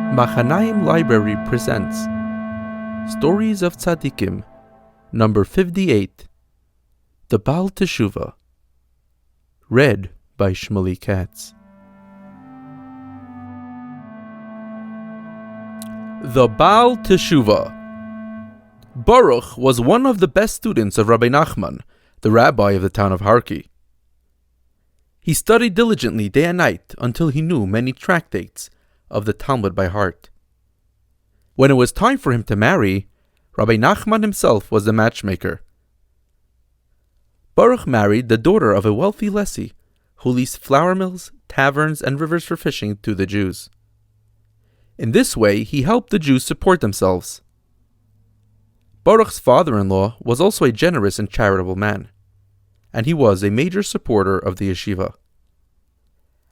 Machanaim Library presents Stories of Tzaddikim, number 58, The Baal Teshuva, read by Shmuley Katz. The Baal Teshuva. Baruch was one of the best students of Rabbi Nachman, the rabbi of the town of Harki. He studied diligently day and night until he knew many tractates of the Talmud by heart. When it was time for him to marry, Rabbi Nachman himself was the matchmaker. Baruch married the daughter of a wealthy lessee who leased flour mills, taverns, and rivers for fishing to the Jews. In this way, he helped the Jews support themselves. Baruch's father-in-law was also a generous and charitable man, and he was a major supporter of the yeshiva.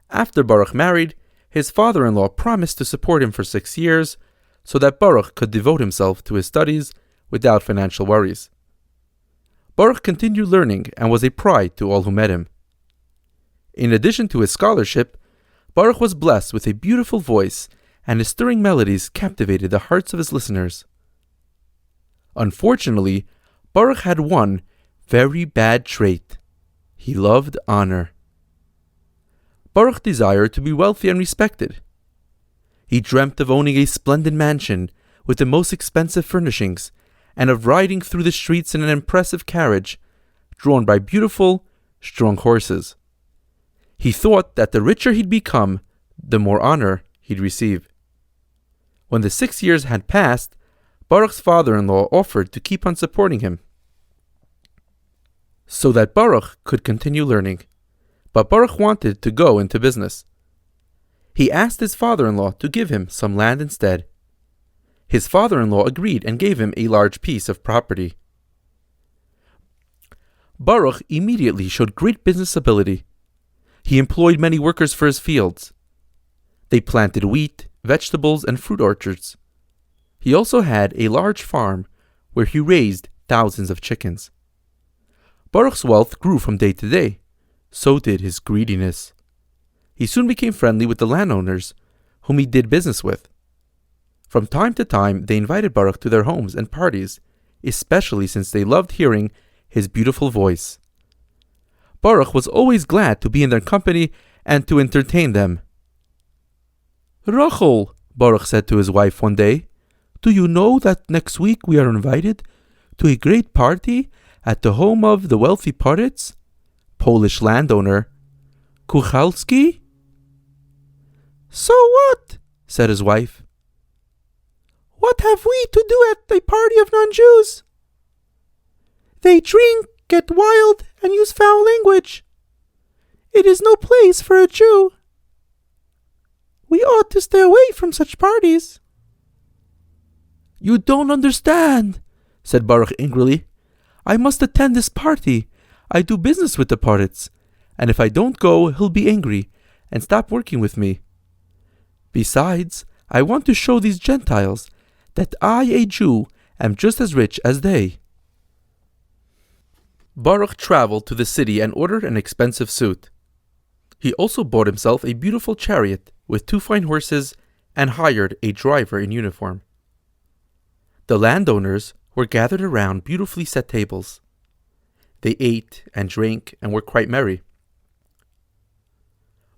After Baruch married, his father-in-law promised to support him for 6 years so that Baruch could devote himself to his studies without financial worries. Baruch continued learning and was a pride to all who met him. In addition to his scholarship, Baruch was blessed with a beautiful voice, and his stirring melodies captivated the hearts of his listeners. Unfortunately, Baruch had one very bad trait. He loved honor. Baruch desired to be wealthy and respected. He dreamt of owning a splendid mansion with the most expensive furnishings, and of riding through the streets in an impressive carriage drawn by beautiful, strong horses. He thought that the richer he'd become, the more honor he'd receive. When the 6 years had passed, Baruch's father-in-law offered to keep on supporting him so that Baruch could continue learning. But Baruch wanted to go into business. He asked his father-in-law to give him some land instead. His father-in-law agreed and gave him a large piece of property. Baruch immediately showed great business ability. He employed many workers for his fields. They planted wheat, vegetables, and fruit orchards. He also had a large farm where he raised thousands of chickens. Baruch's wealth grew from day to day. So did his greediness. He soon became friendly with the landowners, whom he did business with. From time to time, they invited Baruch to their homes and parties, especially since they loved hearing his beautiful voice. Baruch was always glad to be in their company and to entertain them. "Rachel," Baruch said to his wife one day, "do you know that next week we are invited to a great party at the home of the wealthy Poritz, Polish landowner, Kuchalski?" "So what?" said his wife. "What have we to do at a party of non-Jews? They drink, get wild, and use foul language. It is no place for a Jew. We ought to stay away from such parties." "You don't understand," said Baruch angrily. "I must attend this party. I do business with the Poritz, and if I don't go, he'll be angry and stop working with me. Besides, I want to show these Gentiles that I, a Jew, am just as rich as they." Baruch traveled to the city and ordered an expensive suit. He also bought himself a beautiful chariot with 2 fine horses and hired a driver in uniform. The landowners were gathered around beautifully set tables. They ate and drank and were quite merry.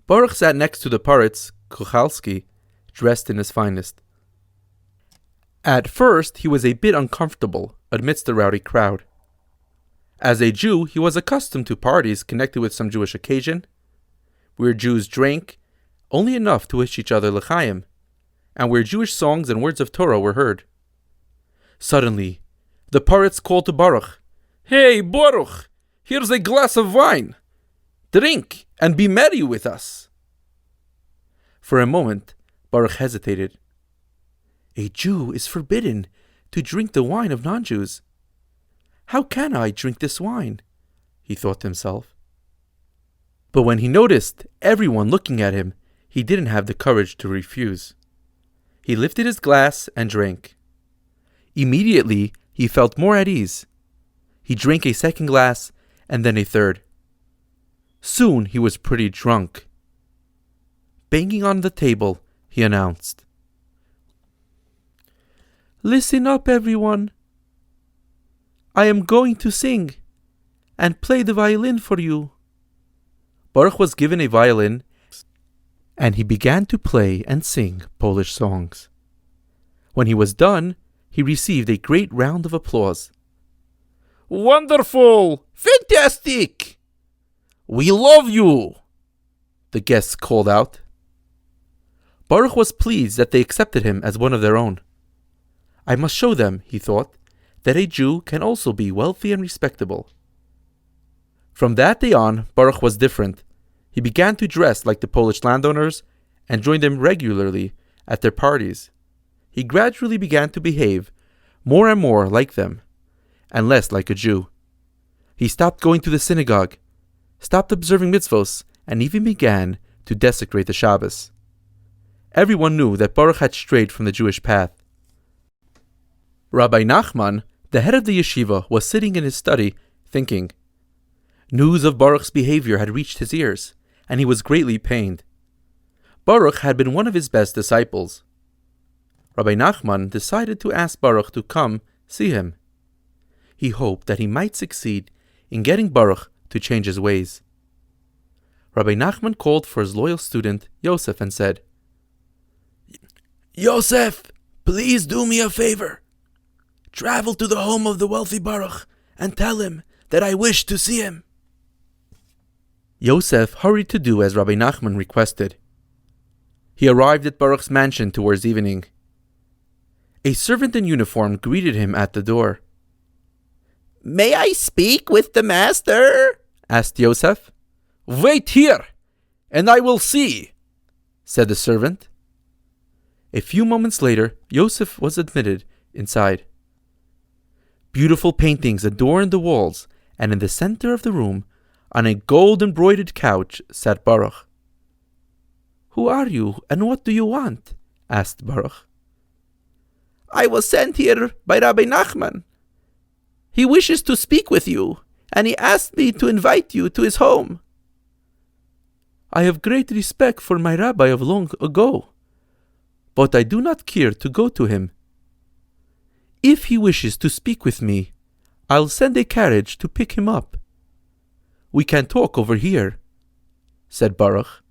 Baruch sat next to the Poritz, Kuchalski, dressed in his finest. At first, he was a bit uncomfortable amidst the rowdy crowd. As a Jew, he was accustomed to parties connected with some Jewish occasion, where Jews drank only enough to wish each other l'chaim, and where Jewish songs and words of Torah were heard. Suddenly, the Poritz called to Baruch, "Hey, Baruch, here's a glass of wine. Drink and be merry with us." For a moment, Baruch hesitated. A Jew is forbidden to drink the wine of non-Jews. How can I drink this wine? He thought to himself. But when he noticed everyone looking at him, he didn't have the courage to refuse. He lifted his glass and drank. Immediately, he felt more at ease. He drank a second glass and then a third. Soon he was pretty drunk. Banging on the table, he announced, Listen up, everyone. I am going to sing and play the violin for you." Baruch was given a violin, and he began to play and sing Polish songs. When he was done, he received a great round of applause. "Wonderful! Fantastic! We love you!" the guests called out. Baruch was pleased that they accepted him as one of their own. "I must show them," he thought, "that a Jew can also be wealthy and respectable." From that day on, Baruch was different. He began to dress like the Polish landowners and joined them regularly at their parties. He gradually began to behave more and more like them, and less like a Jew. He stopped going to the synagogue, stopped observing mitzvos, and even began to desecrate the Shabbos. Everyone knew that Baruch had strayed from the Jewish path. Rabbi Nachman, the head of the yeshiva, was sitting in his study, thinking. News of Baruch's behavior had reached his ears, and he was greatly pained. Baruch had been one of his best disciples. Rabbi Nachman decided to ask Baruch to come see him. He hoped that he might succeed in getting Baruch to change his ways. Rabbi Nachman called for his loyal student, Yosef, and said, "Yosef, please do me a favor. Travel to the home of the wealthy Baruch and tell him that I wish to see him." Yosef hurried to do as Rabbi Nachman requested. He arrived at Baruch's mansion towards evening. A servant in uniform greeted him at the door. "May I speak with the master?" asked Yosef. "Wait here, and I will see," said the servant. A few moments later, Yosef was admitted inside. Beautiful paintings adorned the walls, and in the center of the room, on a gold-embroidered couch, sat Baruch. "Who are you, and what do you want?" asked Baruch. "I was sent here by Rabbi Nachman. He wishes to speak with you, and he asked me to invite you to his home." "I have great respect for my rabbi of long ago, but I do not care to go to him. If he wishes to speak with me, I'll send a carriage to pick him up. We can talk over here," said Baruch.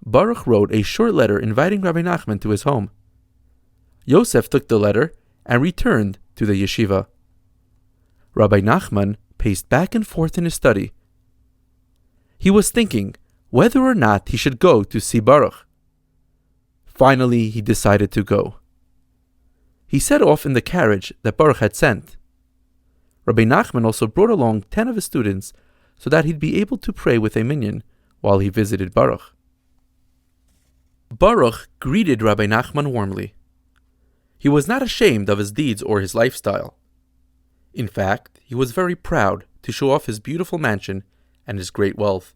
Baruch wrote a short letter inviting Rabbi Nachman to his home. Yosef took the letter and returned to the yeshiva. Rabbi Nachman paced back and forth in his study. He was thinking whether or not he should go to see Baruch. Finally, he decided to go. He set off in the carriage that Baruch had sent. Rabbi Nachman also brought along 10 of his students so that he'd be able to pray with a minyan while he visited Baruch. Baruch greeted Rabbi Nachman warmly. He was not ashamed of his deeds or his lifestyle. In fact, he was very proud to show off his beautiful mansion and his great wealth.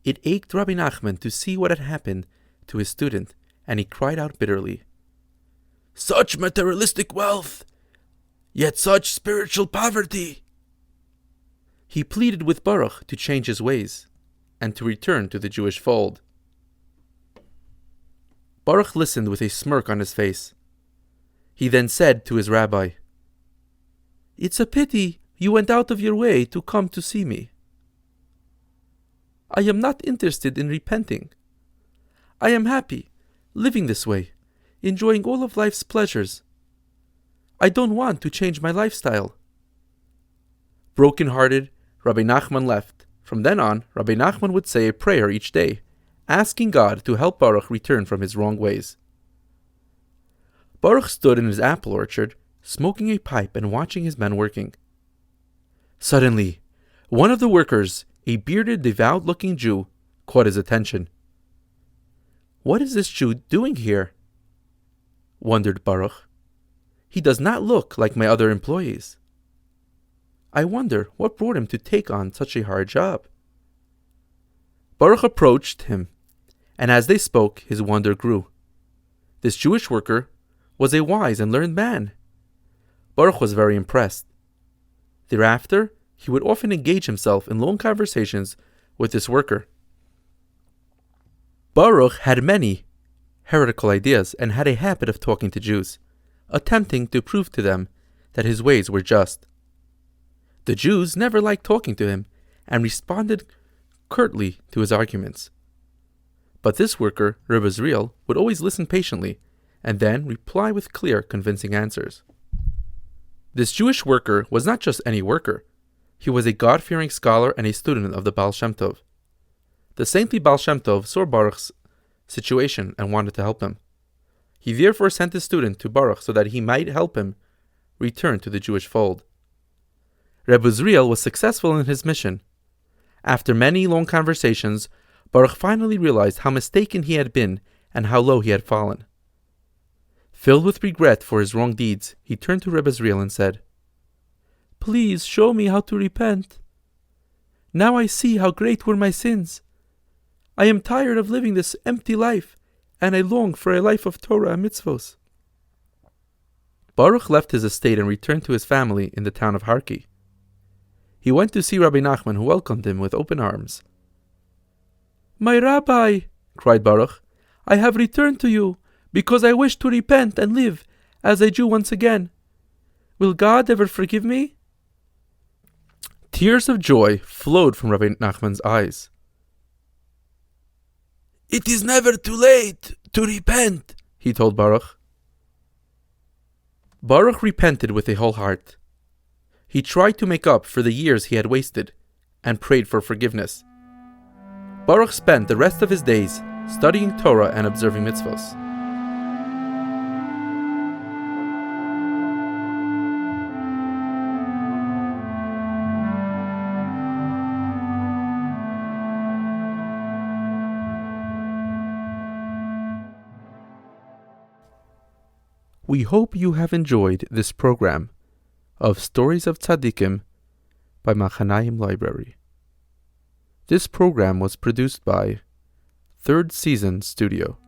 It ached Rabbi Nachman to see what had happened to his student, and he cried out bitterly, "Such materialistic wealth, yet such spiritual poverty!" He pleaded with Baruch to change his ways and to return to the Jewish fold. Baruch listened with a smirk on his face. He then said to his rabbi, "It's a pity you went out of your way to come to see me. I am not interested in repenting. I am happy, living this way, enjoying all of life's pleasures. I don't want to change my lifestyle." Broken-hearted, Rabbi Nachman left. From then on, Rabbi Nachman would say a prayer each day, asking God to help Baruch return from his wrong ways. Baruch stood in his apple orchard, smoking a pipe and watching his men working. Suddenly, one of the workers, a bearded, devout-looking Jew, caught his attention. "What is this Jew doing here?" wondered Baruch. "He does not look like my other employees. I wonder what brought him to take on such a hard job." Baruch approached him, and as they spoke, his wonder grew. This Jewish worker was a wise and learned man. Baruch was very impressed. Thereafter, he would often engage himself in long conversations with this worker. Baruch had many heretical ideas and had a habit of talking to Jews, attempting to prove to them that his ways were just. The Jews never liked talking to him and responded curtly to his arguments. But this worker, Reb Azriel, would always listen patiently and then reply with clear, convincing answers. This Jewish worker was not just any worker. He was a God-fearing scholar and a student of the Baal Shem Tov. The saintly Baal Shem Tov saw Baruch's situation and wanted to help him. He therefore sent his student to Baruch so that he might help him return to the Jewish fold. Reb Azriel was successful in his mission. After many long conversations, Baruch finally realized how mistaken he had been and how low he had fallen. Filled with regret for his wrong deeds, he turned to Reb Azriel and said, "Please show me how to repent. Now I see how great were my sins. I am tired of living this empty life, and I long for a life of Torah and mitzvos." Baruch left his estate and returned to his family in the town of Harki. He went to see Rabbi Nachman, who welcomed him with open arms. "My Rabbi," cried Baruch, "I have returned to you because I wish to repent and live as a Jew once again. Will God ever forgive me?" Tears of joy flowed from Rabbi Nachman's eyes. "It is never too late to repent," he told Baruch. Baruch repented with a whole heart. He tried to make up for the years he had wasted and prayed for forgiveness. Baruch spent the rest of his days studying Torah and observing mitzvos. We hope you have enjoyed this program of Stories of Tzaddikim by Machanayim Library. This program was produced by Third Season Studio.